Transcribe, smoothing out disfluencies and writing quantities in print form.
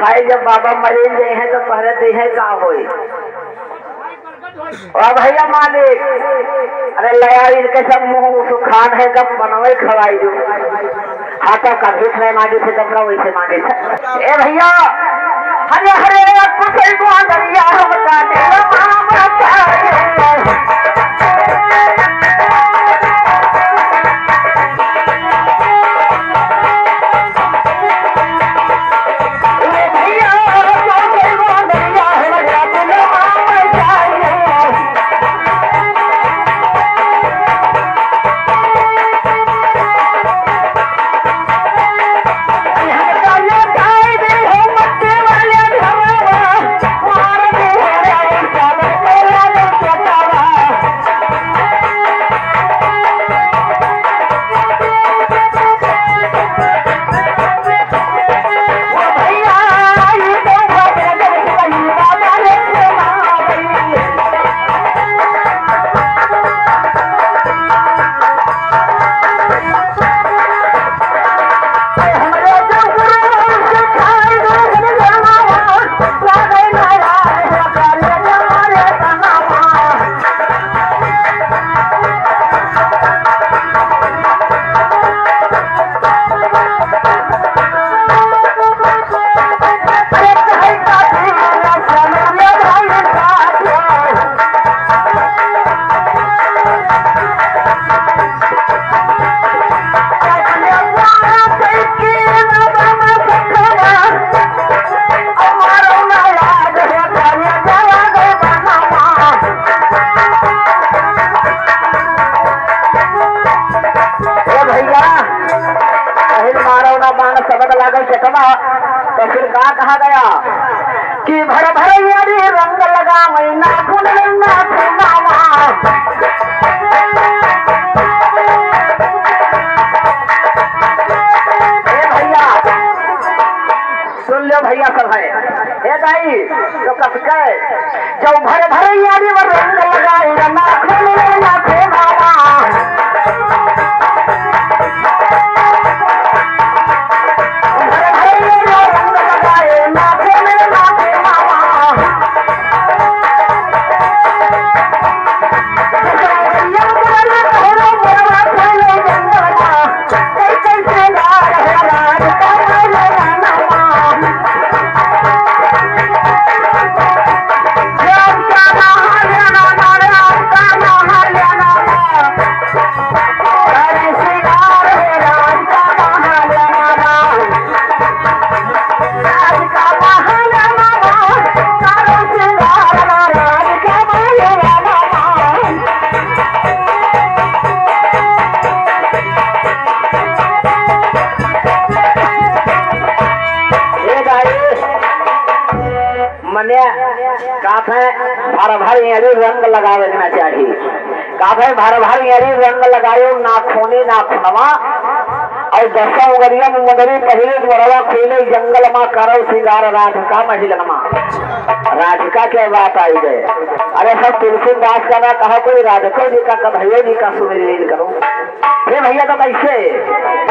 भाई जब बाबा मरीज गए हैं तो पहले दी है का होई और भैया मालिक अरे लया इनके सब मुंह सुखान है जब बनवे खवाई दो हाथा का भीख नहीं मांगे थे तब वैसे मांगे थे ए भैया हरे हरे कुछ को दरिया हम काटे तो फिर कहा गया कि भर भर यारी रंग लगा मैना फूलना फूलावा भैया सुन लो भैया सब है ए दाई तो कस गए जो भर भर यारी वो रंग लगाए ना फूलना फूलावा भर भर यारी रंग लगा देना चाहिए काफे भर भर यारी रंग लगायो नाखूनी नाखुनवा और दसों उगरिया में मगरी पहले द्वारा खेले जंगल में करो सिंगार राधिका महिलनमा राधिका के बात आई गए अरे सब तुलसीदास का ना कहा कोई राधिका जी का कन्हैया जी का सुमिरन करो भैया तो कैसे